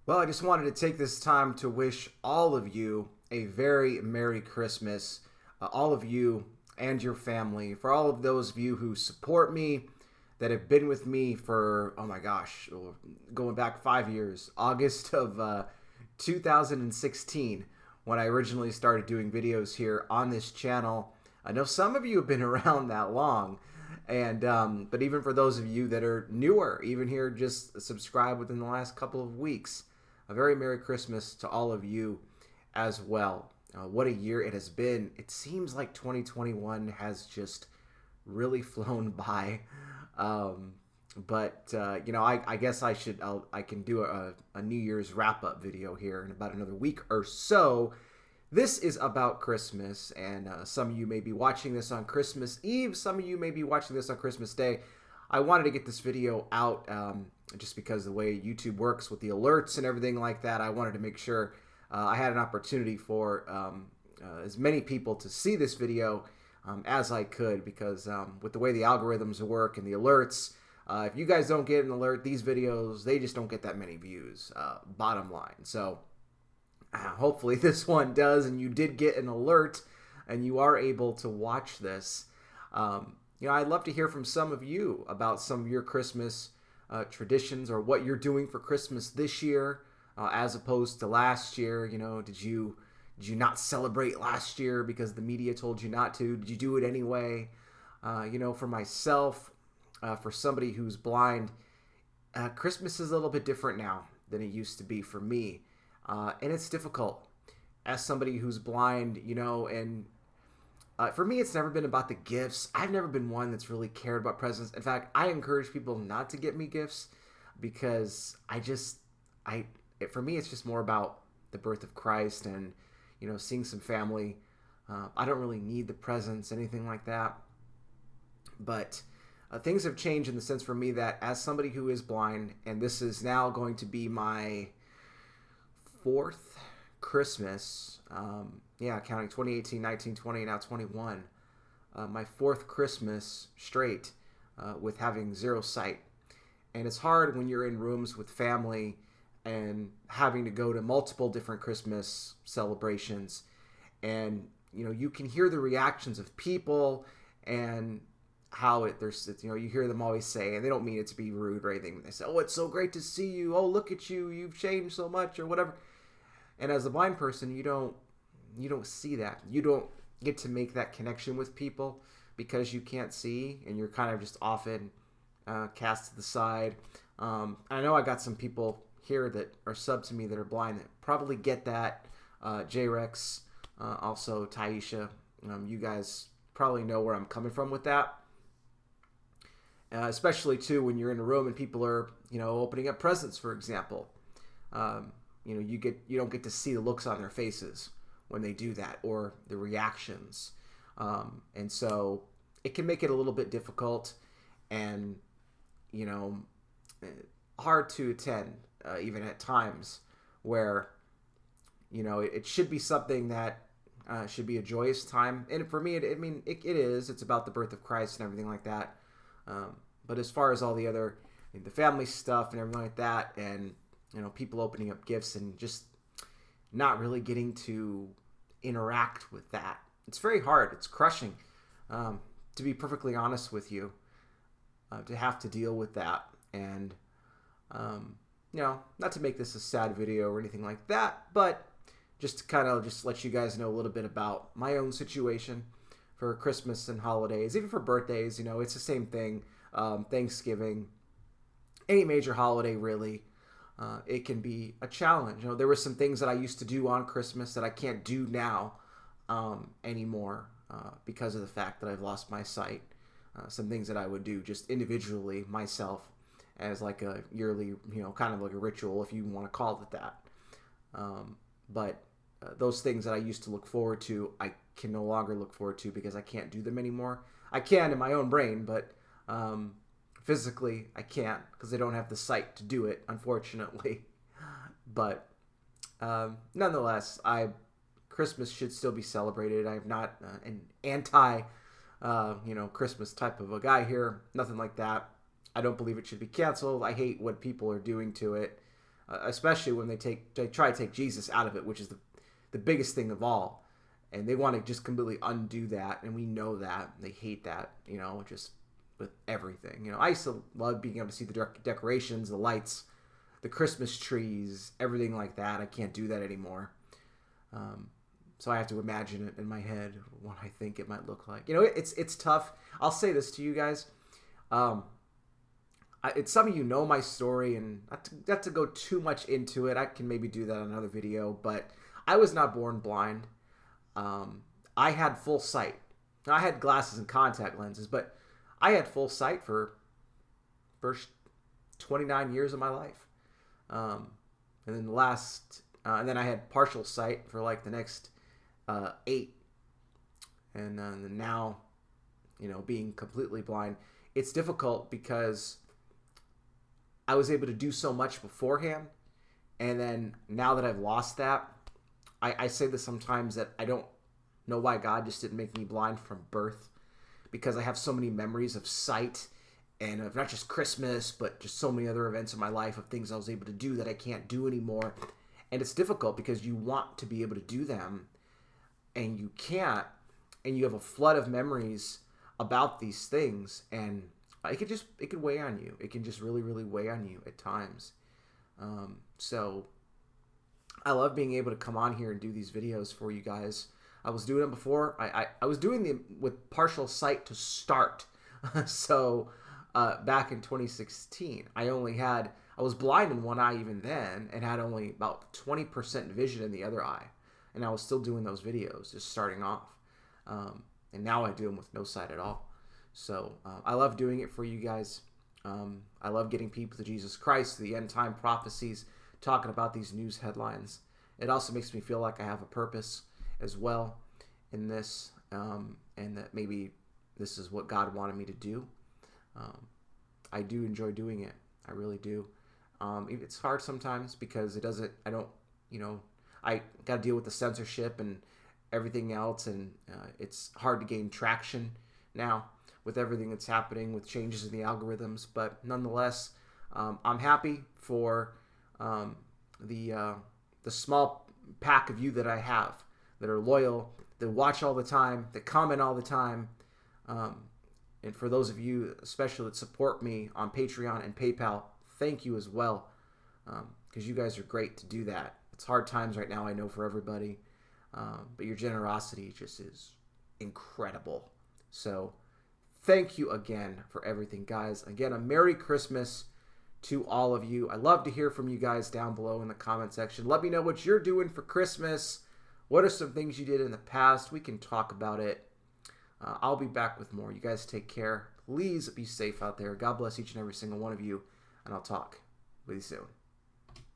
Well, I just wanted to take this time to wish all of you a very Merry Christmas. All of you and your family. For all of those of you who support me, that have been with me for, oh my gosh, going back 5 years, August of 2016, when I originally started doing videos here on this channel. I know some of you have been around that long. And but even for those of you that are newer, even here just subscribed within the last couple of weeks, a very Merry Christmas to all of you as well. What a year it has been. It seems like 2021 has just really flown by. Um, I guess I can do a New Year's wrap up video here in about another week or so. This is about Christmas, and some of you may be watching this on Christmas Eve. Some of you may be watching this on Christmas Day. I wanted to get this video out just because the way YouTube works with the alerts and everything like that. I wanted to make sure I had an opportunity for as many people to see this video as I could, because with the way the algorithms work and the alerts, if you guys don't get an alert, these videos, they just don't get that many views, bottom line. So hopefully this one does, and you did get an alert and you are able to watch this. I'd love to hear from some of you about some of your Christmas traditions, or what you're doing for Christmas this year as opposed to last year. Did you not celebrate last year because the media told you not to? Did you do it anyway? For myself, for somebody who's blind, Christmas is a little bit different now than it used to be for me. And it's difficult as somebody who's blind, and for me, it's never been about the gifts. I've never been one that's really cared about presents. In fact, I encourage people not to get me gifts, because for me, it's just more about the birth of Christ and, seeing some family. I don't really need the presents, anything like that. But things have changed in the sense for me that, as somebody who is blind, and this is now going to be my fourth Christmas, counting 2018, 19, 20, now 21, my fourth Christmas straight with having zero sight. And it's hard when you're in rooms with family and having to go to multiple different Christmas celebrations, and you can hear the reactions of people and how you hear them always say, and they don't mean it to be rude or anything. They say, "Oh, it's so great to see you. Oh, look at you. You've changed so much," or whatever. And as a blind person, you don't see that. You don't get to make that connection with people because you can't see, and you're kind of just often cast to the side. I know I got some people here that are sub to me that are blind that probably get that. J-Rex, also Taisha, you guys probably know where I'm coming from with that. Especially too when you're in a room and people are opening up presents, for example. You don't get to see the looks on their faces when they do that, or the reactions, and so it can make it a little bit difficult and hard to attend, even at times where it should be something that should be a joyous time. And for me, it is. It's about the birth of Christ and everything like that. But as far as all the other, the family stuff and everything like that, and people opening up gifts and just not really getting to interact with that, it's very hard. It's crushing, to be perfectly honest with you, to have to deal with that. And not to make this a sad video or anything like that, but just to kind of just let you guys know a little bit about my own situation for Christmas and holidays, even for birthdays. It's the same thing. Thanksgiving, any major holiday, really, it can be a challenge. There were some things that I used to do on Christmas that I can't do now anymore because of the fact that I've lost my sight. Some things that I would do just individually myself as like a yearly, kind of like a ritual, if you want to call it that. But those things that I used to look forward to, I can no longer look forward to because I can't do them anymore. I can in my own brain, but physically I can't, because I don't have the sight to do it, unfortunately. But nonetheless, Christmas should still be celebrated. I'm not an anti Christmas type of a guy here. Nothing like that. I don't believe it should be canceled. I hate what people are doing to it. especially when they try to take Jesus out of it, which is the biggest thing of all. And they want to just completely undo that, and we know that. They hate that, just with everything. I used to love being able to see the decorations, the lights, the Christmas trees, everything like that. I can't do that anymore. So I have to imagine it in my head what I think it might look like. It's tough. I'll say this to you guys. Some of you know my story, and not to go too much into it. I can maybe do that in another video, but I was not born blind. I had full sight. Now, I had glasses and contact lenses, but I had full sight for first 29 years of my life. And then and then I had partial sight for like the next 8. And then now, being completely blind, it's difficult because I was able to do so much beforehand. And then now that I've lost that, I say this sometimes that I don't know why God just didn't make me blind from birth, because I have so many memories of sight and of not just Christmas, but just so many other events in my life of things I was able to do that I can't do anymore. And it's difficult because you want to be able to do them and you can't, and you have a flood of memories about these things, and it could weigh on you. It can just really, really weigh on you at times. So I love being able to come on here and do these videos for you guys. I was doing them before. I was doing them with partial sight to start. So back in 2016, I was blind in one eye even then, and had only about 20% vision in the other eye. And I was still doing those videos, just starting off. And now I do them with no sight at all. So I love doing it for you guys. I love getting people to Jesus Christ, the end time prophecies, talking about these news headlines. It also makes me feel like I have a purpose as well in this, and that maybe this is what God wanted me to do. I do enjoy doing it. I really do. It's hard sometimes because I got to deal with the censorship and everything else, and it's hard to gain traction now with everything that's happening with changes in the algorithms. But nonetheless, I'm happy for the small pack of you that I have that are loyal, that watch all the time, that comment all the time. And for those of you especially that support me on Patreon and PayPal, thank you as well, because you guys are great to do that. It's hard times right now, I know, for everybody, but your generosity just is incredible. So thank you again for everything, guys. Again, a Merry Christmas to all of you. I love to hear from you guys down below in the comment section. Let me know what you're doing for Christmas. What are some things you did in the past? We can talk about it. I'll be back with more. You guys take care. Please be safe out there. God bless each and every single one of you, and I'll talk with you soon.